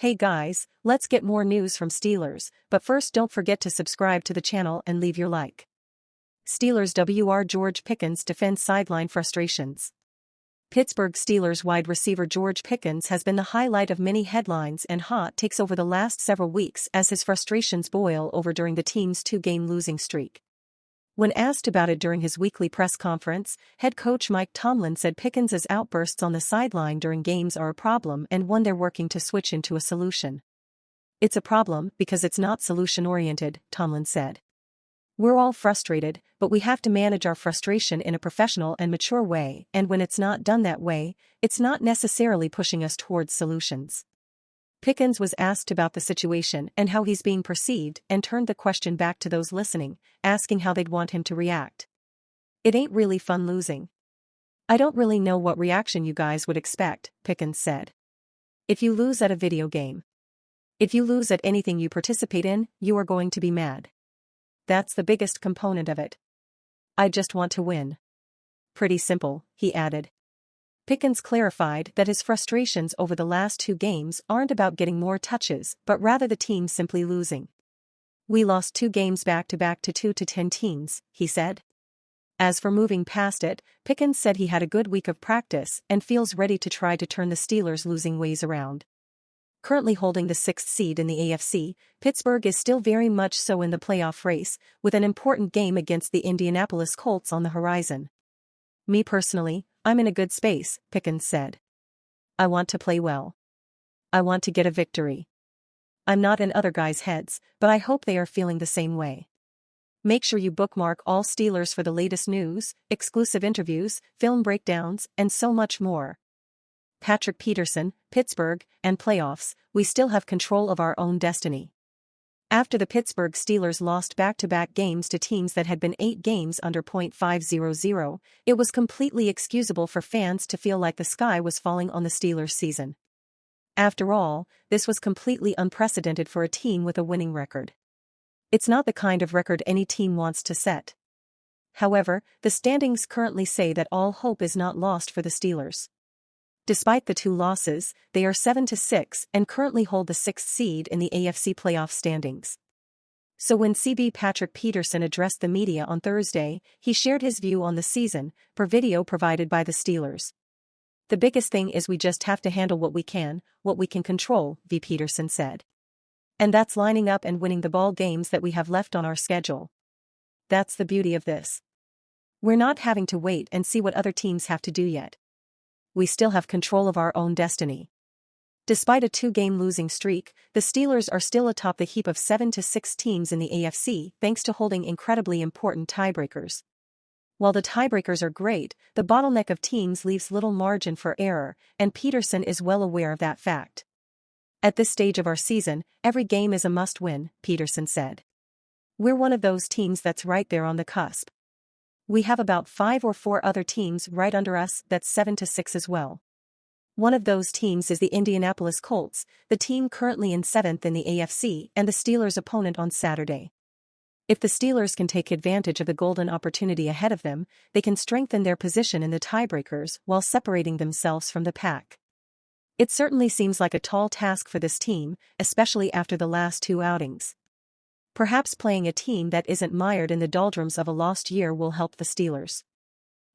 Hey guys, let's get more news from Steelers, but first don't forget to subscribe to the channel and leave your like. Steelers WR George Pickens defends sideline frustrations. Pittsburgh Steelers wide receiver George Pickens has been the highlight of many headlines and hot takes over the last several weeks as his frustrations boil over during the team's two-game losing streak. When asked about it during his weekly press conference, head coach Mike Tomlin said Pickens' outbursts on the sideline during games are a problem and one they're working to switch into a solution. It's a problem because it's not solution-oriented, Tomlin said. We're all frustrated, but we have to manage our frustration in a professional and mature way, and when it's not done that way, it's not necessarily pushing us towards solutions. Pickens was asked about the situation and how he's being perceived and turned the question back to those listening, asking how they'd want him to react. It ain't really fun losing. I don't really know what reaction you guys would expect, Pickens said. If you lose at a video game. If you lose at anything you participate in, you are going to be mad. That's the biggest component of it. I just want to win. Pretty simple, he added. Pickens clarified that his frustrations over the last two games aren't about getting more touches but rather the team simply losing. We lost 2 games back-to-back to 2-10 teams, he said. As for moving past it, Pickens said he had a good week of practice and feels ready to try to turn the Steelers' losing ways around. Currently holding the 6th seed in the AFC, Pittsburgh is still very much so in the playoff race, with an important game against the Indianapolis Colts on the horizon. Me personally, I'm in a good space, Pickens said. I want to play well. I want to get a victory. I'm not in other guys' heads, but I hope they are feeling the same way. Make sure you bookmark all Steelers for the latest news, exclusive interviews, film breakdowns, and so much more. Patrick Peterson, Pittsburgh, and playoffs, we still have control of our own destiny. After the Pittsburgh Steelers lost back-to-back games to teams that had been 8 games under .500, it was completely excusable for fans to feel like the sky was falling on the Steelers' season. After all, this was completely unprecedented for a team with a winning record. It's not the kind of record any team wants to set. However, the standings currently say that all hope is not lost for the Steelers. Despite the 2 losses, they are 7-6 and currently hold the 6th seed in the AFC playoff standings. So when CB Patrick Peterson addressed the media on Thursday, he shared his view on the season, per video provided by the Steelers. The biggest thing is we just have to handle what we can control, V. Peterson said. And that's lining up and winning the ball games that we have left on our schedule. That's the beauty of this. We're not having to wait and see what other teams have to do yet. We still have control of our own destiny. Despite a 2-game losing streak, the Steelers are still atop the heap of 7-6 teams in the AFC thanks to holding incredibly important tiebreakers. While the tiebreakers are great, the bottleneck of teams leaves little margin for error, and Peterson is well aware of that fact. At this stage of our season, every game is a must-win, Peterson said. We're one of those teams that's right there on the cusp. We have about 5 or 4 other teams right under us that's 7-6 as well. One of those teams is the Indianapolis Colts, the team currently in 7th in the AFC and the Steelers' opponent on Saturday. If the Steelers can take advantage of the golden opportunity ahead of them, they can strengthen their position in the tiebreakers while separating themselves from the pack. It certainly seems like a tall task for this team, especially after the last 2 outings. Perhaps playing a team that isn't mired in the doldrums of a lost year will help the Steelers.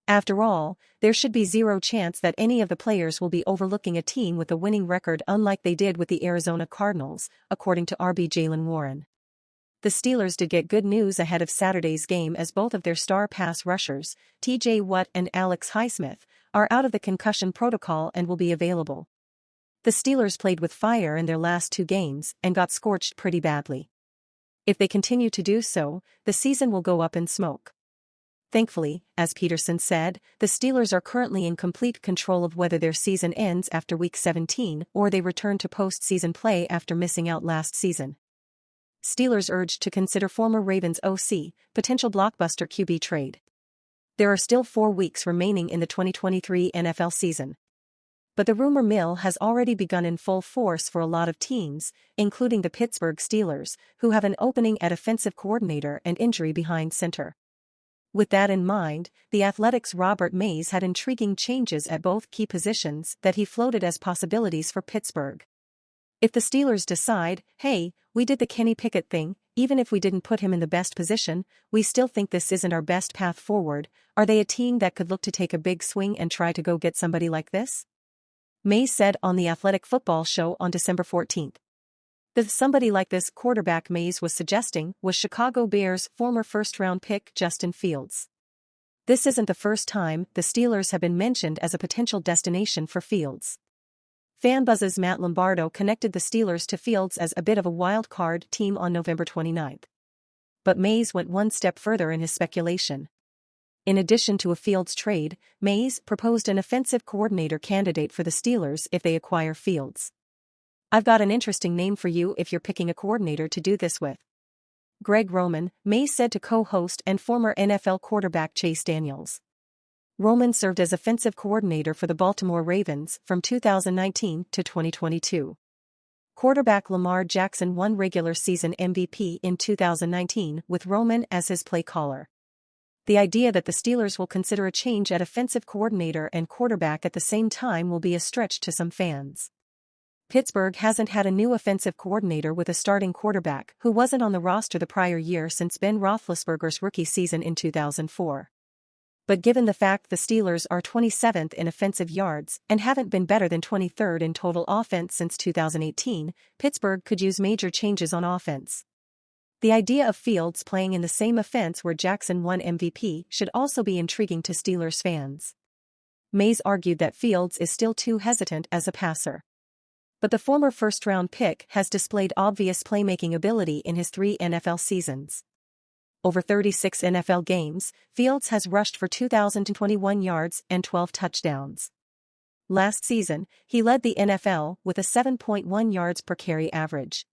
After all, there should be 0 chance that any of the players will be overlooking a team with a winning record unlike they did with the Arizona Cardinals, according to RB Jaylen Warren. The Steelers did get good news ahead of Saturday's game as both of their star pass rushers, TJ Watt and Alex Highsmith, are out of the concussion protocol and will be available. The Steelers played with fire in their last 2 games and got scorched pretty badly. If they continue to do so, the season will go up in smoke. Thankfully, as Peterson said, the Steelers are currently in complete control of whether their season ends after Week 17 or they return to postseason play after missing out last season. Steelers urged to consider former Ravens OC, potential blockbuster QB trade. There are still 4 weeks remaining in the 2023 NFL season. But the rumor mill has already begun in full force for a lot of teams, including the Pittsburgh Steelers, who have an opening at offensive coordinator and injury behind center. With that in mind, The Athletic's Robert Mays had intriguing changes at both key positions that he floated as possibilities for Pittsburgh. If the Steelers decide, hey, we did the Kenny Pickett thing, even if we didn't put him in the best position, we still think this isn't our best path forward, are they a team that could look to take a big swing and try to go get somebody like this? Mays said on the Athletic Football Show on December 14. The somebody like this quarterback Mays was suggesting was Chicago Bears former first-round pick Justin Fields. This isn't the first time the Steelers have been mentioned as a potential destination for Fields. FanBuzz's Matt Lombardo connected the Steelers to Fields as a bit of a wild card team on November 29. But Mays went one step further in his speculation. In addition to a Fields trade, Mays proposed an offensive coordinator candidate for the Steelers if they acquire Fields. I've got an interesting name for you if you're picking a coordinator to do this with. Greg Roman, Mays said to co-host and former NFL quarterback Chase Daniels. Roman served as offensive coordinator for the Baltimore Ravens from 2019 to 2022. Quarterback Lamar Jackson won regular season MVP in 2019 with Roman as his play caller. The idea that the Steelers will consider a change at offensive coordinator and quarterback at the same time will be a stretch to some fans. Pittsburgh hasn't had a new offensive coordinator with a starting quarterback who wasn't on the roster the prior year since Ben Roethlisberger's rookie season in 2004. But given the fact the Steelers are 27th in offensive yards and haven't been better than 23rd in total offense since 2018, Pittsburgh could use major changes on offense. The idea of Fields playing in the same offense where Jackson won MVP should also be intriguing to Steelers fans. Mays argued that Fields is still too hesitant as a passer. But the former first-round pick has displayed obvious playmaking ability in his 3 NFL seasons. Over 36 NFL games, Fields has rushed for 2,021 yards and 12 touchdowns. Last season, he led the NFL with a 7.1 yards per carry average.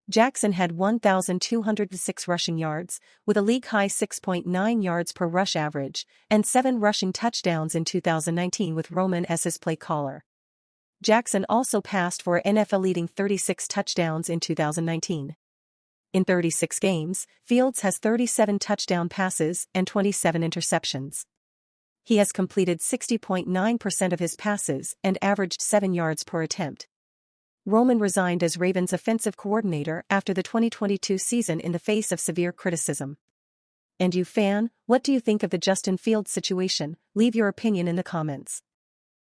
Jackson had 1,206 rushing yards, with a league-high 6.9 yards per rush average, and 7 rushing touchdowns in 2019 with Roman as his play caller. Jackson also passed for an NFL-leading 36 touchdowns in 2019. In 36 games, Fields has 37 touchdown passes and 27 interceptions. He has completed 60.9% of his passes and averaged 7 yards per attempt. Roman resigned as Ravens offensive coordinator after the 2022 season in the face of severe criticism. And you fan, what do you think of the Justin Fields situation? Leave your opinion in the comments.